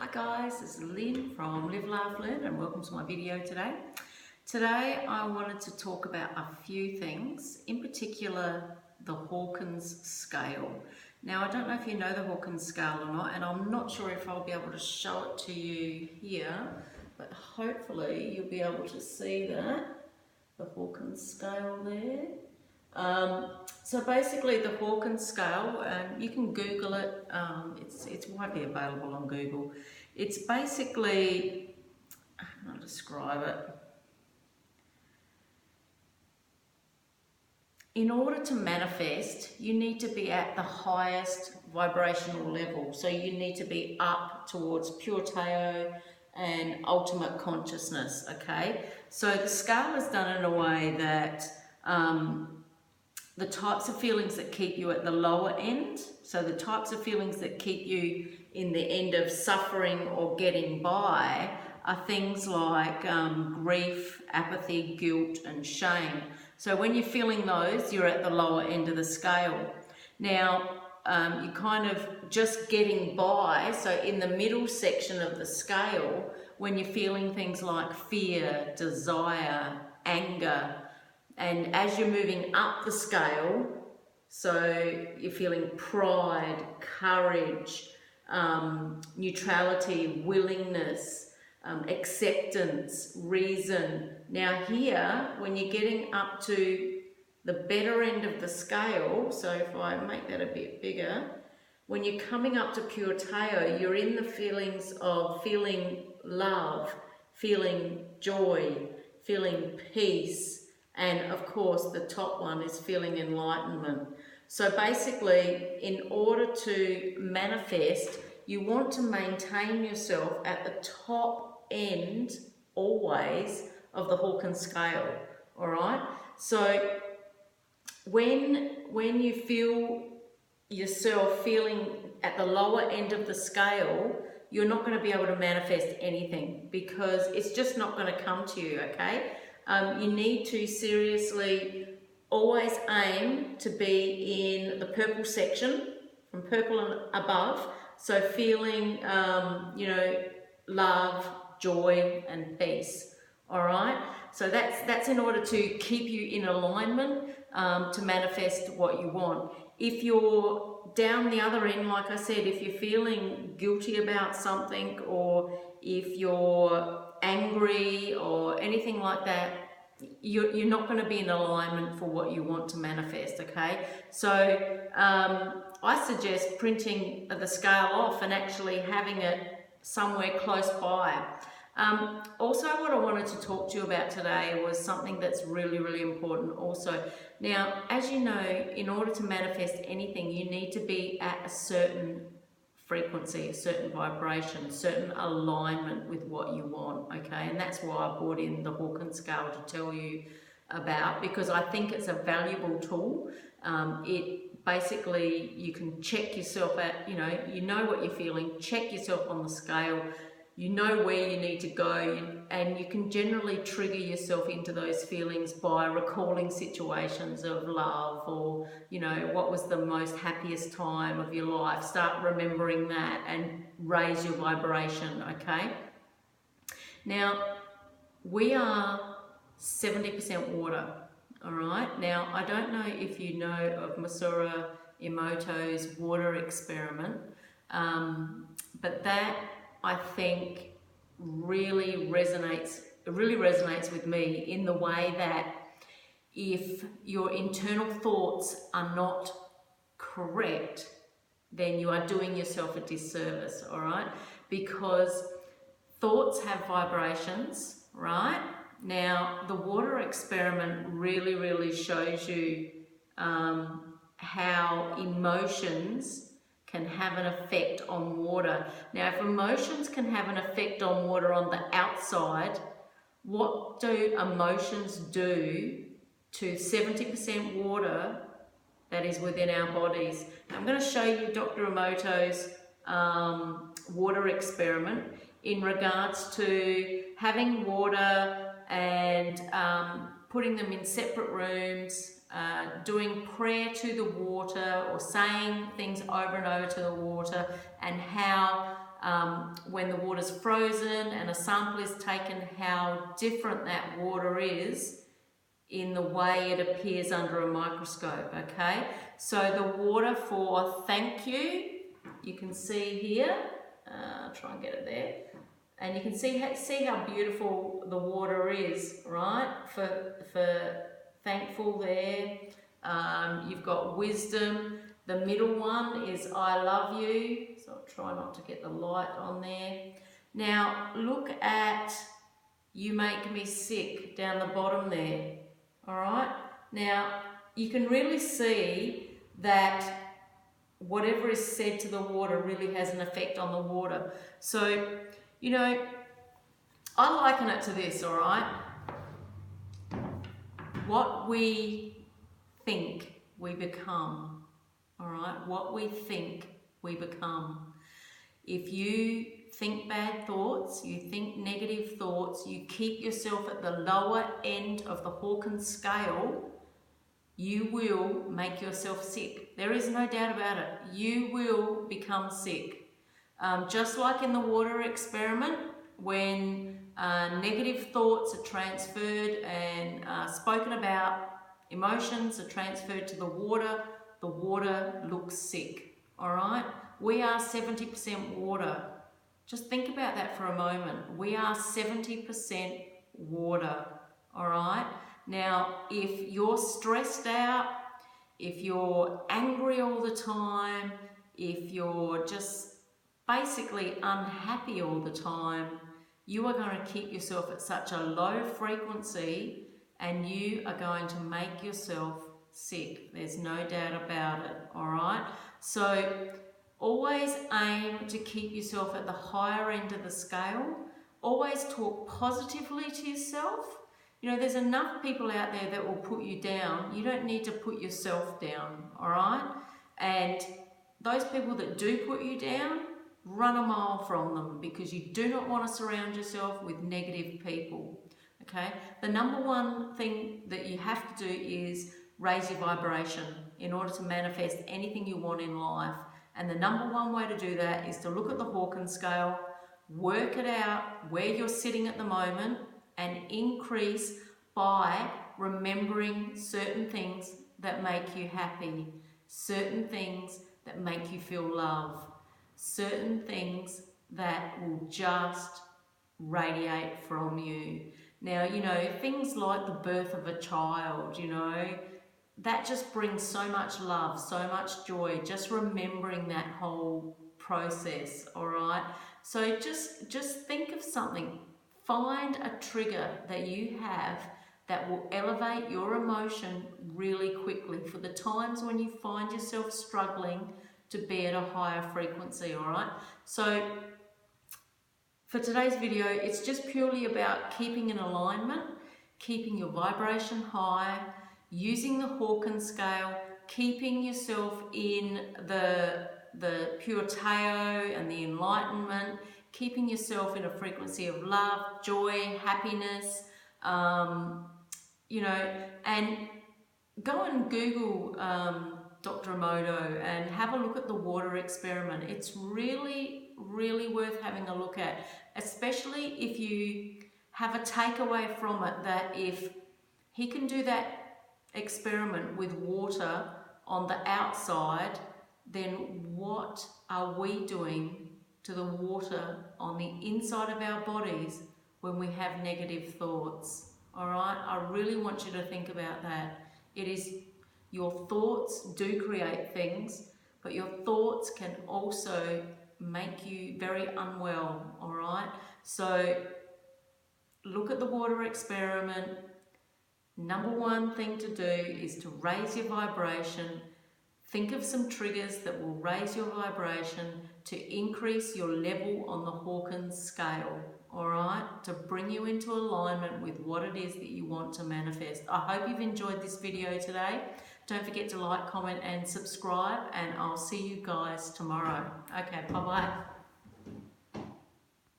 Hi guys, this is Lynn from Live, Laugh, Learn and welcome to my video today. Today I wanted to talk about a few things, in particular the Hawkins scale. Now I don't know if you know the Hawkins scale or not, and I'm not sure if I'll be able to show it to you here, but hopefully you'll be able to see that, the Hawkins scale there. So basically the Hawkins scale, you can Google it, it's widely available on Google. It's basically, I'll describe it. In order to manifest, you need to be at the highest vibrational level. So you need to be up towards pure Teo and ultimate consciousness, okay? So the scale is done in a way that the types of feelings that keep you at the lower end, so the types of feelings that keep you in the end of suffering or getting by, are things like grief, apathy, guilt and shame. So when you're feeling those, you're at the lower end of the scale. Now, you're kind of just getting by, so in the middle section of the scale, when you're feeling things like fear, desire, anger, and as you're moving up the scale, so you're feeling pride, courage, neutrality, willingness, acceptance, reason. Now here, when you're getting up to the better end of the scale, so if I make that a bit bigger, when you're coming up to pure Teo, you're in the feelings of feeling love, feeling joy, feeling peace, and of course the top one is feeling enlightenment. So basically, in order to manifest, you want to maintain yourself at the top end always of the Hawkins scale, all right? So when you feel yourself feeling at the lower end of the scale, you're not going to be able to manifest anything because it's just not going to come to you, okay? You need to seriously always aim to be in the purple section, from purple and above, so feeling, love, joy and peace, all right? So that's in order to keep you in alignment to manifest what you want. If you're down the other end, like I said, if you're feeling guilty about something or if you're angry or anything like that, you're not going to be in alignment for what you want to manifest, okay? So I suggest printing the scale off and actually having it somewhere close by. Also, what I wanted to talk to you about today was something that's really, really important also. Now, as you know, in order to manifest anything, you need to be at a certain frequency, a certain vibration, certain alignment with what you want, okay? And that's why I brought in the Hawkins scale to tell you about, because I think it's a valuable tool. It basically, you can check yourself at, you know what you're feeling, check yourself on the scale, you know where you need to go, and you can generally trigger yourself into those feelings by recalling situations of love or, what was the most happiest time of your life. Start remembering that and raise your vibration, okay? Now, we are 70% water, all right? Now, I don't know if you know of Dr Emoto's water experiment, but that, I think, really resonates with me in the way that if your internal thoughts are not correct, then you are doing yourself a disservice, all right? Because thoughts have vibrations, right? Now, the water experiment really, really shows you how emotions can have an effect on water. Now, if emotions can have an effect on water on the outside, what do emotions do to 70% water that is within our bodies? Now, I'm going to show you Dr. Emoto's water experiment in regards to having water and putting them in separate rooms, doing prayer to the water or saying things over and over to the water, and how when the water's frozen and a sample is taken, how different that water is in the way it appears under a microscope, okay? So the water for thank you can see here, try and get it there, and you can see how beautiful the water is, right? For thankful there. You've got wisdom. The middle one is I love you. So I'll try not to get the light on there. Now look at you make me sick down the bottom there. All right. Now you can really see that whatever is said to the water really has an effect on the water. So, you know, I liken it to this, all right? What we think, we become, all right? What we think, we become. If you think bad thoughts, you think negative thoughts, you keep yourself at the lower end of the Hawkins scale, you will make yourself sick. There is no doubt about it. You will become sick. Just like in the water experiment, when negative thoughts are transferred and spoken about, emotions are transferred to the water looks sick, all right? We are 70% water. Just think about that for a moment. We are 70% water, all right? Now, if you're stressed out, if you're angry all the time, if you're just basically unhappy all the time, you are going to keep yourself at such a low frequency and you are going to make yourself sick. There's no doubt about it, all right? So always aim to keep yourself at the higher end of the scale. Always talk positively to yourself. You know, there's enough people out there that will put you down. You don't need to put yourself down, all right? And those people that do put you down, run a mile from them, because you do not want to surround yourself with negative people, okay? The number one thing that you have to do is raise your vibration in order to manifest anything you want in life. And the number one way to do that is to look at the Hawkins scale, work it out where you're sitting at the moment, and increase by remembering certain things that make you happy, certain things that make you feel love, certain things that will just radiate from you. Now, you know, things like the birth of a child, you know, that just brings so much love, so much joy, just remembering that whole process, all right? So just think of something. Find a trigger that you have that will elevate your emotion really quickly for the times when you find yourself struggling to be at a higher frequency, all right? So for today's video, it's just purely about keeping in alignment, keeping your vibration high, using the Hawkins scale, keeping yourself in the pure Tao and the enlightenment, keeping yourself in a frequency of love, joy, happiness, you know, and go and Google Dr. Emoto and have a look at the water experiment. It's really, really worth having a look at, especially if you have a takeaway from it that if he can do that experiment with water on the outside, then what are we doing to the water on the inside of our bodies when we have negative thoughts? All right, I really want you to think about that. It is your thoughts do create things, but your thoughts can also make you very unwell, all right? So look at the water experiment. Number one thing to do is to raise your vibration. Think of some triggers that will raise your vibration to increase your level on the Hawkins scale, all right? To bring you into alignment with what it is that you want to manifest. I hope you've enjoyed this video today. Don't forget to like, comment and subscribe, and I'll see you guys tomorrow. Okay, bye-bye.